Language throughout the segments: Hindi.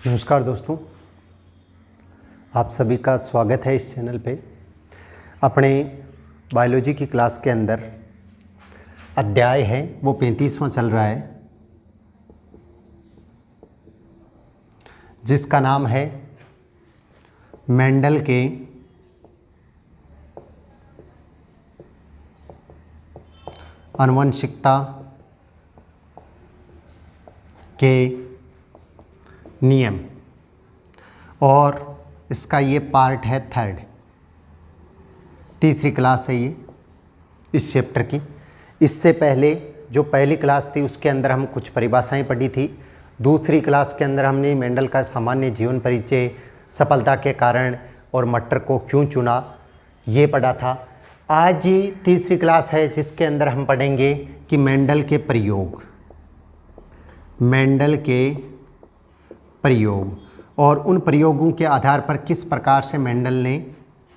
नमस्कार दोस्तों, आप सभी का स्वागत है इस चैनल पे। अपने बायोलॉजी की क्लास के अंदर अध्याय है वो 35वां चल रहा है, जिसका नाम है मेंडल के आनुवंशिकता के नियम, और इसका ये पार्ट है थर्ड, तीसरी क्लास है ये इस चैप्टर की। इससे पहले जो पहली क्लास थी उसके अंदर हम कुछ परिभाषाएं पढ़ी थी। दूसरी क्लास के अंदर हमने मेंडल का सामान्य जीवन परिचय, सफलता के कारण और मटर को क्यों चुना, ये पढ़ा था। आज तीसरी क्लास है जिसके अंदर हम पढ़ेंगे कि मेंडल के प्रयोग, मेंडल के प्रयोग और उन प्रयोगों के आधार पर किस प्रकार से मेंडल ने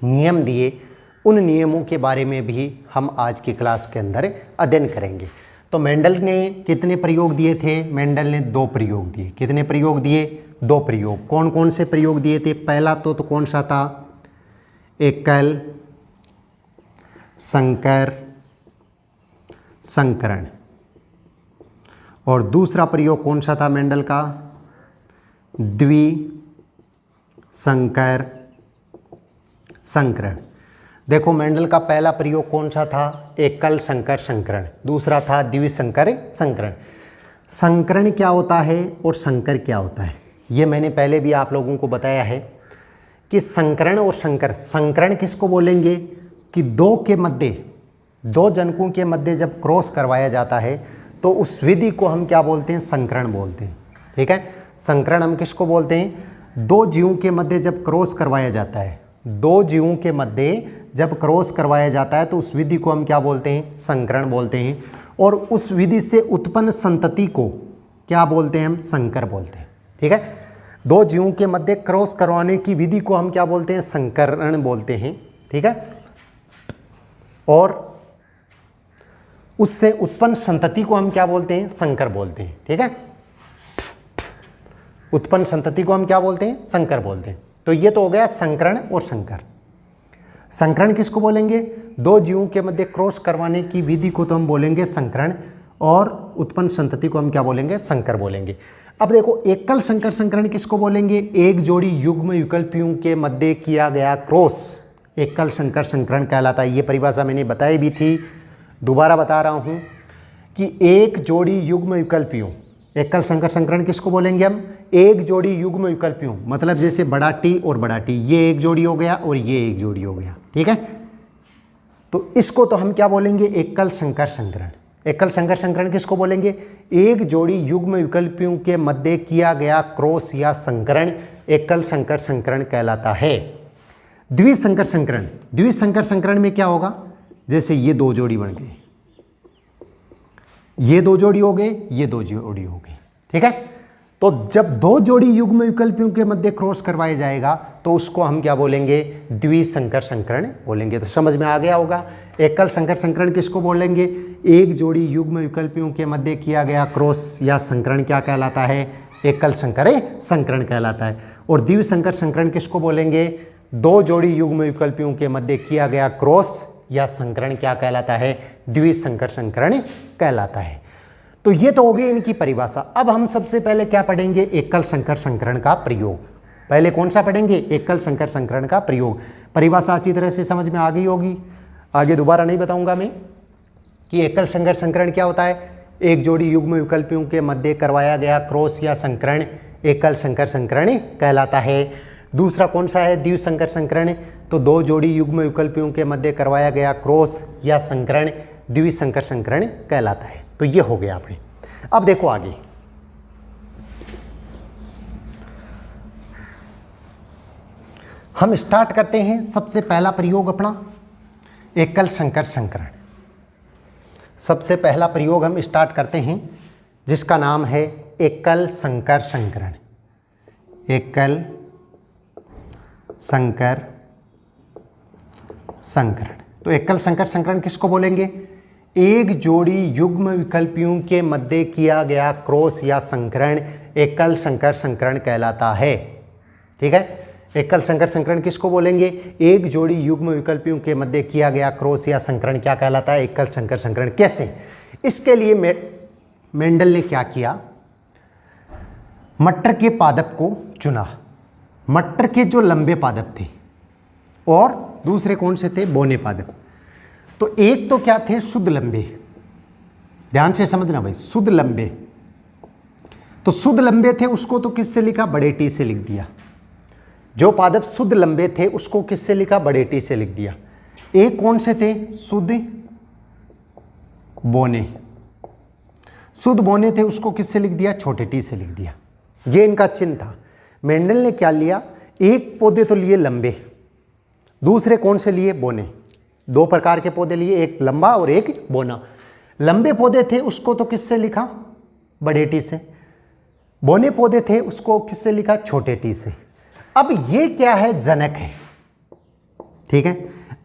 नियम दिए, उन नियमों के बारे में भी हम आज की क्लास के अंदर अध्ययन करेंगे। तो मेंडल ने कितने प्रयोग दिए थे? मेंडल ने 2 प्रयोग दिए। कितने प्रयोग दिए? 2 प्रयोग। कौन कौन से प्रयोग दिए थे? पहला तो कौन सा था? एकल संकर संकरण। और दूसरा प्रयोग कौन सा था मेंडल का? द्विसंकर संकरण। देखो, मेंडल का पहला प्रयोग कौन सा था? एकल संकर संकरण। दूसरा था द्विसंकर संकरण। संकरण क्या होता है और संकर क्या होता है, ये मैंने पहले भी आप लोगों को बताया है कि संकरण और संकर। संकरण किसको बोलेंगे कि दो जनकों के मध्य जब क्रॉस करवाया जाता है तो उस विधि को हम क्या बोलते हैं? संकरण बोलते हैं। ठीक है, संकरण हम किसको बोलते हैं? 2 जीवों के मध्य जब क्रॉस करवाया जाता है, 2 जीवों के मध्य जब क्रॉस करवाया जाता है तो उस विधि को हम क्या बोलते हैं? संकरण बोलते हैं। और उस विधि से उत्पन्न संतति को क्या बोलते हैं? हम संकर बोलते हैं। ठीक है, 2 जीवों के मध्य क्रॉस करवाने की विधि को हम क्या बोलते हैं? संकरण बोलते हैं। ठीक है, और उससे उत्पन्न संतति को हम क्या बोलते हैं? संकर बोलते हैं। ठीक है, उत्पन्न संतति को हम क्या बोलते हैं? संकर बोलते हैं। तो ये तो हो गया संकरण और संकर। संकरण किसको बोलेंगे? 2 जीवों के मध्य क्रॉस करवाने की विधि को तो हम बोलेंगे संकरण, और उत्पन्न संतति को हम क्या बोलेंगे? संकर बोलेंगे। अब देखो, एकल संकर संकरण किसको बोलेंगे? एक जोड़ी युग्म विकल्पियों के मध्य किया गया क्रॉस एकल संकर संकरण कहलाता है। ये परिभाषा मैंने बताई भी थी, दोबारा बता रहा हूँ कि एक जोड़ी युग्म विकल्पियों, एकल संकर संकरण किसको बोलेंगे हम? एक जोड़ी युग्म विकल्पियों, मतलब जैसे बड़ा टी और बड़ा टी, ये एक जोड़ी हो गया और ये एक जोड़ी हो गया। ठीक है, तो इसको तो हम क्या बोलेंगे? एकल संकर संकरण। एकल संकर संकरण किसको बोलेंगे? एक जोड़ी युग्म विकल्पियों के मध्य किया गया क्रॉस या संकरण एकल संकर संकरण कहलाता है। द्विसंकर संकरण, द्विसंकर संकरण में क्या होगा? जैसे ये 2 जोड़ी बन गए, ये 2 जोड़ी हो गए, ये 2 जोड़ी हो गए। ठीक है, तो जब 2 जोड़ी युग्म विकल्पियों के मध्य क्रॉस करवाया जाएगा तो उसको हम क्या बोलेंगे? द्विसंकर संकरण बोलेंगे। तो समझ में आ गया होगा। एकल संकर संकरण किसको बोलेंगे? एक जोड़ी युग्म विकल्पियों के मध्य किया गया क्रॉस या संकरण क्या कहलाता है? एकल संकर संकरण कहलाता है। और द्विसंकर संकरण किसको बोलेंगे? 2 जोड़ी युग्म विकल्पियों के मध्य किया गया क्रॉस या संकरण क्या कहलाता है? द्विसंकर संकरण कहलाता है। तो ये तो हो गई इनकी परिभाषा। अब हम सबसे पहले क्या पढ़ेंगे? एकल संकर संकरण का प्रयोग। पहले कौन सा पढ़ेंगे? एकल संकर संकरण का प्रयोग। परिभाषा अच्छी तरह से समझ में आ गई होगी, आगे दोबारा नहीं बताऊंगा मैं कि एकल संकर संकरण क्या होता है। एक जोड़ी युग्म विकल्पियों के मध्य करवाया गया क्रॉस या संकरण एकल संकर संकरण कहलाता है। दूसरा कौन सा है? द्विसंकर संकरण। तो 2 जोड़ी युग्म विकल्पियों के मध्य करवाया गया क्रॉस या संकरण द्विसंकर संकरण कहलाता है। तो ये हो गया अपने। अब देखो आगे, हम स्टार्ट करते हैं। सबसे पहला प्रयोग अपना एकल संकर संकरण। सबसे पहला प्रयोग हम स्टार्ट करते हैं जिसका नाम है एकल संकर संकरण। एकल संकर संकरण। तो एकल संकर संकरण किसको बोलेंगे? एक जोड़ी युग्म विकल्पियों के मध्य किया गया क्रॉस या संकरण एकल संकर संकरण कहलाता है। ठीक है, एकल संकर संकरण किसको बोलेंगे? एक जोड़ी युग्म विकल्पियों के मध्य किया गया क्रॉस या संकरण क्या कहलाता है? एकल संकर संकरण। कैसे? इसके लिए मेंडल ने क्या किया, मटर के पादप को चुना। मटर के जो लंबे पादप थे और दूसरे कौन से थे? बौने पादप। तो एक तो क्या थे? शुद्ध लंबे। ध्यान से समझना भाई, शुद्ध लंबे। तो शुद्ध लंबे थे उसको तो किससे लिखा? बड़े टी से लिख दिया। जो पादप शुद्ध लंबे थे उसको किससे लिखा? बड़े टी से लिख दिया। एक कौन से थे? शुद्ध बौने। शुद्ध बौने थे उसको किससे लिख दिया? छोटे टी से लिख दिया। ये इनका चिन्ह था। मेंडल ने क्या लिया? एक पौधे तो लिए लंबे, दूसरे कौन से लिए? बौने। दो प्रकार के पौधे लिए, एक लंबा और एक बौना। लंबे पौधे थे उसको तो किससे लिखा? बड़े टी से। बौने पौधे थे उसको किससे लिखा? छोटे टी से। अब ये क्या है? जनक है। ठीक है,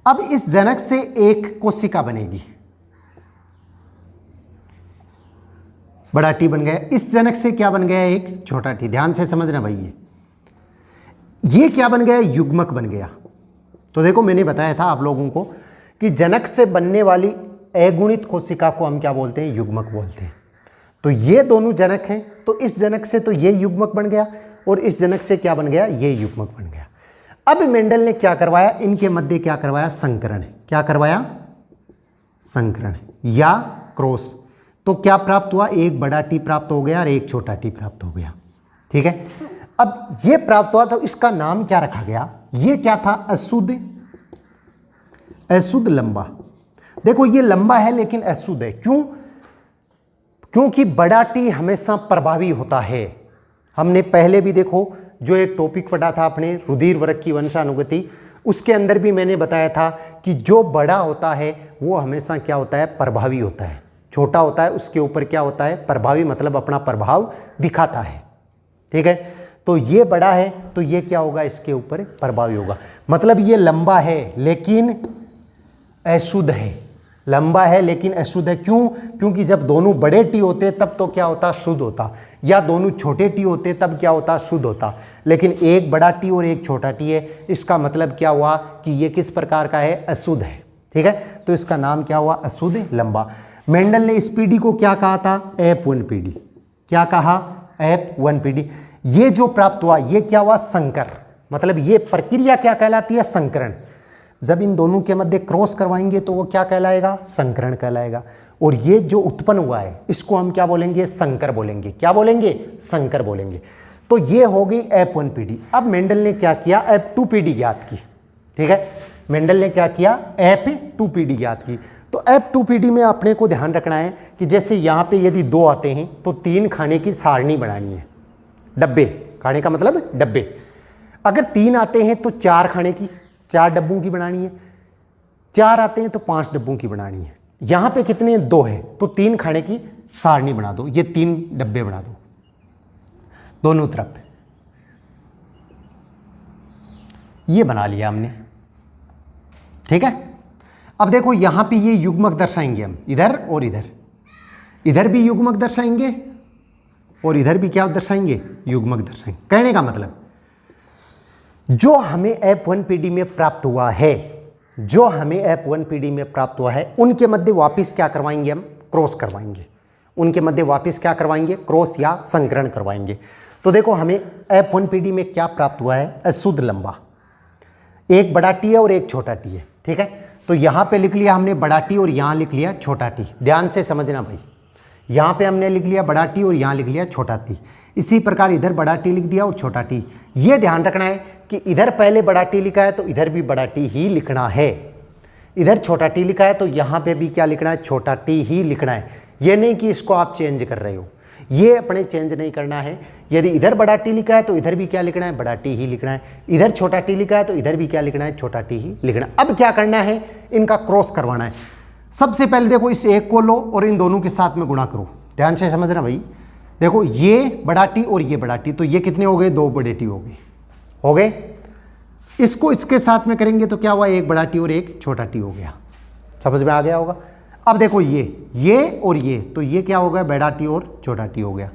अब इस जनक से एक कोशिका बनेगी, बड़ा टी बन गया। इस जनक से क्या बन गया? एक छोटा टी। ध्यान से समझना भाई, ये क्या बन गया? युग्मक बन गया। तो देखो मैंने बताया था आप लोगों को कि जनक से बनने वाली अगुणित कोशिका को हम क्या बोलते हैं? युग्मक बोलते हैं। तो ये दोनों जनक हैं, तो इस जनक से तो ये युग्मक बन गया और इस जनक से क्या बन गया? ये युग्मक बन गया। अब मेंडल ने क्या करवाया? इनके मध्य क्या करवाया? संकरण। क्या करवाया? संकरण या क्रॉस। तो क्या प्राप्त हुआ? एक बड़ा टी प्राप्त हो गया और एक छोटा टी प्राप्त हो गया। ठीक है, अब ये प्राप्त हुआ तो इसका नाम क्या रखा गया? ये क्या था? अशुद्ध, अशुद्ध लंबा। देखो ये लंबा है लेकिन अशुद्ध है। क्यों? क्योंकि बड़ा टी हमेशा प्रभावी होता है। हमने पहले भी देखो जो एक टॉपिक पढ़ा था अपने रुधिर वर्ग की वंशानुगति, उसके अंदर भी मैंने बताया था कि जो बड़ा होता है वो हमेशा क्या होता है? प्रभावी होता है। छोटा होता है उसके ऊपर क्या होता है? प्रभावी, मतलब अपना प्रभाव दिखाता है। ठीक है, तो ये बड़ा है तो ये क्या होगा? इसके ऊपर प्रभावी होगा। मतलब ये लंबा है लेकिन अशुद्ध है। लंबा है लेकिन अशुद्ध है। क्यों? क्योंकि जब दोनों बड़े टी होते तब तो क्या होता? शुद्ध होता। या दोनों छोटे टी होते तब क्या होता? शुद्ध होता। लेकिन एक बड़ा टी और एक छोटा टी है, इसका मतलब क्या हुआ कि ये किस प्रकार का है? अशुद्ध है। ठीक है, तो इसका नाम क्या हुआ? अशुद्ध लंबा। मेंडल ने इस पीढ़ी को क्या कहा था? F1 पीढ़ी। क्या कहा? F1 पीढ़ी। ये जो प्राप्त हुआ ये क्या हुआ? संकर। मतलब ये प्रक्रिया क्या कहलाती है? संकरण। जब इन दोनों के मध्य क्रॉस करवाएंगे तो वो क्या कहलाएगा? संकरण कहलाएगा। और ये जो उत्पन्न हुआ है इसको हम क्या बोलेंगे? संकर बोलेंगे। क्या बोलेंगे? संकर बोलेंगे। तो ये हो गई F1 पीढ़ी। अब मेंडल ने क्या किया? F2 पीढ़ी ज्ञात की। ठीक है, मेंडल ने क्या किया? F2 पीढ़ी ज्ञात की। तो F2 पीढ़ी में अपने को ध्यान रखना है कि जैसे यहाँ पे यदि 2 आते हैं तो 3 खाने की सारणी बनानी है। डब्बे, खाने का मतलब डब्बे। अगर 3 आते हैं तो 4 खाने की, 4 डब्बों की बनानी है। 4 आते हैं तो 5 डब्बों की बनानी है। यहाँ पे कितने? 2 है तो 3 खाने की सारणी बना दो। ये 3 डब्बे बना दो दोनों तरफ। ये बना लिया हमने। ठीक है, अब देखो यहाँ पे ये युग्मक दर्शाएंगे हम, इधर और इधर। इधर भी युग्मक दर्शाएंगे और इधर भी क्या दर्शाएंगे? युग्मक दर्शाएंगे। कहने का मतलब जो हमें F1 पीढ़ी में प्राप्त हुआ है, जो हमें F1 पीढ़ी में प्राप्त हुआ है उनके मध्य वापिस क्या करवाएंगे? हम क्रॉस करवाएंगे। उनके मध्य वापिस क्या करवाएंगे? क्रॉस या संकरण करवाएंगे। तो देखो हमें F1 पीढ़ी में क्या प्राप्त हुआ है? अशुद्ध लंबा। एक बड़ा टी है और एक छोटा टी है। ठीक है, तो यहाँ पे लिख लिया हमने बड़ा टी और यहाँ लिख लिया छोटा टी। ध्यान से समझना भाई, यहाँ पे हमने लिख लिया बड़ा टी और यहाँ लिख लिया छोटा टी। इसी प्रकार इधर बड़ा टी लिख दिया और छोटा टी। ये ध्यान रखना है कि इधर पहले बड़ा टी लिखा है तो इधर भी बड़ा टी ही लिखना है। इधर छोटा टी लिखा है तो यहाँ पे भी क्या लिखना है? छोटा टी ही लिखना है। ये नहीं कि इसको आप चेंज कर रहे हो, ये अपने चेंज नहीं करना है। यदि इधर बड़ा टी लिखा है तो इधर भी क्या लिखना है? बड़ा टी ही लिखना है। इधर छोटा टी लिखा है तो इधर भी क्या लिखना है? छोटा टी ही लिखना है। अब क्या करना है? इनका क्रॉस करवाना है। सबसे पहले देखो इस एक को लो और इन दोनों के साथ में गुणा करो। ध्यान से समझना भाई, देखो ये बड़ा टी और ये बड़ा टी, तो ये कितने हो गए? 2 बड़े टी हो गए। इसको इसके साथ में करेंगे तो क्या हुआ? एक बड़ा टी और एक छोटा टी हो गया। समझ में आ गया होगा। अब देखो ये और ये, तो ये क्या हो गया, बड़ा टी और छोटा टी हो गया।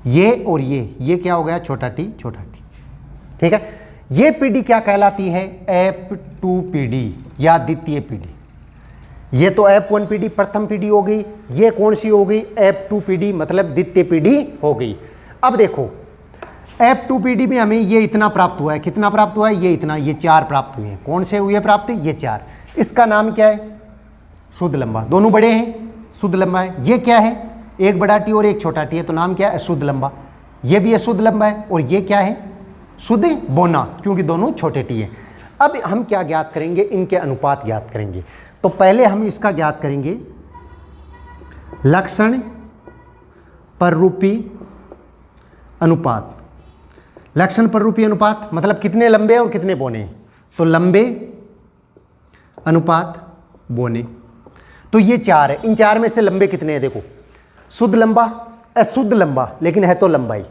ये और ये क्या हो गया, छोटा टी छोटा टी। ठीक है, ये पीढ़ी क्या कहलाती है, F2 पीढ़ी या द्वितीय पीढ़ी। ये तो F1 पीढ़ी प्रथम पीढ़ी हो गई, ये कौन सी हो गई, F2 पीढ़ी मतलब द्वितीय पीढ़ी हो गई। अब देखो F2 पीढ़ी में हमें ये इतना प्राप्त हुआ है, कितना प्राप्त हुआ है, ये इतना, ये 4 प्राप्त हुए हैं। कौन से हुए प्राप्त, ये 4। इसका नाम क्या है, शुद्ध लंबा। दोनों बड़े हैं, शुद्ध लंबा है। ये क्या है, एक बड़ा टी और एक छोटा टी है, तो नाम क्या है, शुद्ध लंबा। ये भी अशुद्ध लंबा है, और ये क्या है, शुद्ध बोना, क्योंकि दोनों छोटे टी हैं। अब हम क्या ज्ञात करेंगे, इनके अनुपात ज्ञात करेंगे। तो पहले हम इसका ज्ञात करेंगे, लक्षण पररूपी अनुपात। लक्षण पररूपी अनुपात मतलब कितने लंबे और कितने बोने, तो लंबे अनुपात बोने। तो ये 4 है, इन 4 में से लंबे कितने हैं, देखो, शुद्ध लंबा, अशुद्ध लंबा, लेकिन है तो लंबाई,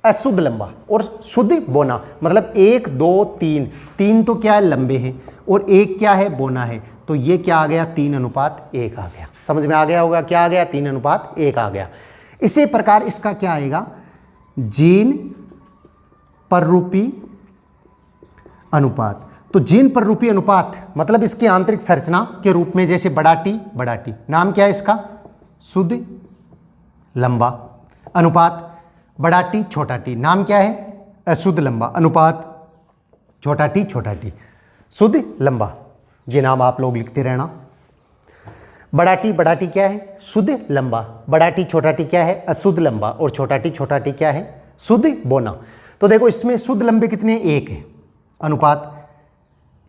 अशुद्ध लंबा, और शुद्ध बोना, मतलब 1 2 3, 3 तो क्या है, लंबे हैं, और 1 क्या है, बोना है। तो ये क्या आ गया, 3:1 आ गया। समझ में आ गया होगा, क्या आ गया, 3:1 आ गया। इसी प्रकार इसका क्या आएगा, जीन पररूपी अनुपात। तो जीन पररूपी अनुपात मतलब इसकी आंतरिक संरचना के रूप में, जैसे बड़ा टी, नाम क्या है इसका, शुद्ध लंबा, अनुपात बड़ा टी छोटा टी, नाम क्या है, अशुद्ध लंबा, अनुपात छोटा टी शुद्ध लंबा। ये नाम आप लोग लिखते रहना। बड़ा टी क्या है, शुद्ध लंबा, बड़ा टी छोटा टी क्या है, अशुद्ध लंबा, और छोटा टी क्या है, शुद्ध बोना। तो देखो इसमें शुद्ध लंबे कितने, 1 है, अनुपात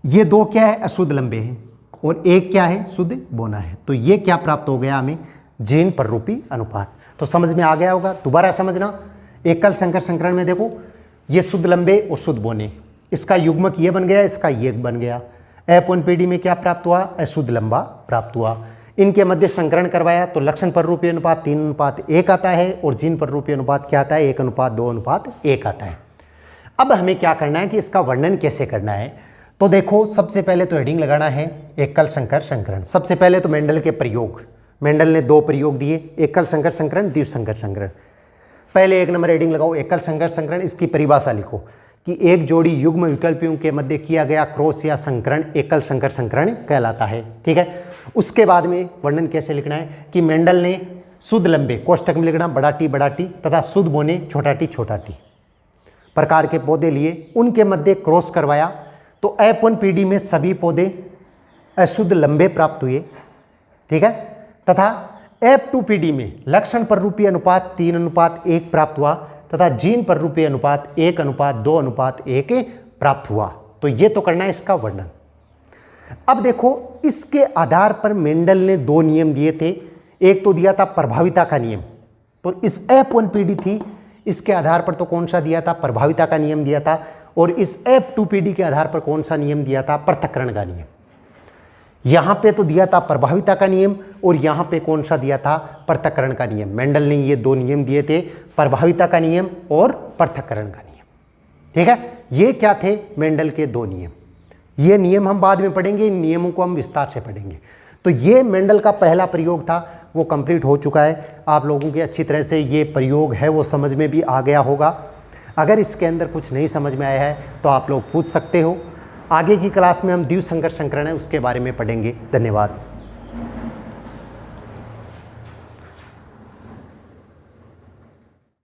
ये 2 क्या है, अशुद्ध लंबे हैं, और 1 क्या है, शुद्ध बोना है। तो ये क्या प्राप्त हो गया हमें, जीन पररूपी अनुपात। तो समझ में आ गया होगा। दोबारा समझना, एकल संकर संकरण में देखो, ये शुद्ध लंबे और शुद्ध बोने, इसका युग्मक ये बन गया, इसका ये बन गया। F1 पीढ़ी में क्या प्राप्त हुआ, अशुद्ध लंबा प्राप्त हुआ। इनके मध्य संकरण करवाया तो लक्षण पररूपी अनुपात 3:1 आता है, और जीन पररूपी अनुपात क्या आता है, 1:2:1 आता है। अब हमें क्या करना है कि इसका वर्णन कैसे करना है। तो देखो सबसे पहले तो हेडिंग लगाना है, एकल संकर संकरण। सबसे पहले तो मेंडल के प्रयोग, मेंडल ने 2 प्रयोग दिए, एकल संकर संकरण, द्विसंकर संकरण। पहले 1 नंबर हेडिंग लगाओ, एकल संकर संकरण। इसकी परिभाषा लिखो कि एक जोड़ी युग्म विकल्पियों के मध्य किया गया क्रॉस या संकरण एकल संकर संकरण कहलाता है। ठीक है, उसके बाद में वर्णन कैसे लिखना है कि मेंडल ने शुद्ध लंबे, कोष्टक में लिखना बड़ा टी तथा शुद्ध बोने छोटा टी प्रकार के पौधे लिए, उनके मध्य क्रॉस करवाया तो F1 पीढ़ी में सभी पौधे अशुद्ध लंबे प्राप्त हुए। ठीक है, तथा F2 पीढ़ी में लक्षण पररूपी अनुपात 3:1 प्राप्त हुआ, तथा जीन पररूपी अनुपात 1:2:1 प्राप्त हुआ। तो ये तो करना है इसका वर्णन। अब देखो इसके आधार पर मेंडल ने 2 नियम दिए थे। एक तो दिया था प्रभाविता का नियम, तो इस F1 पीढ़ी थी, इसके आधार पर तो कौन सा दिया था, प्रभाविता का नियम दिया था। और इस F2 पीढ़ी के आधार पर कौन सा नियम दिया था, पृथक्करण का नियम। यहाँ पे तो दिया था प्रभाविता का नियम, और यहाँ पे कौन सा दिया था, पृथक्करण का नियम। मेंडल ने ये 2 नियम दिए थे, प्रभाविता का नियम और पृथक्करण का नियम। ठीक है, ये क्या थे, मेंडल के 2 नियम। ये नियम हम बाद में पढ़ेंगे, इन नियमों को हम विस्तार से पढ़ेंगे। तो ये मेंडल का पहला प्रयोग था, वो कंप्लीट हो चुका है। आप लोगों के अच्छी तरह से ये प्रयोग है वो समझ में भी आ गया होगा। अगर इसके अंदर कुछ नहीं समझ में आया है तो आप लोग पूछ सकते हो। आगे की क्लास में हम द्विसंकर संकरण है उसके बारे में पढ़ेंगे। धन्यवाद।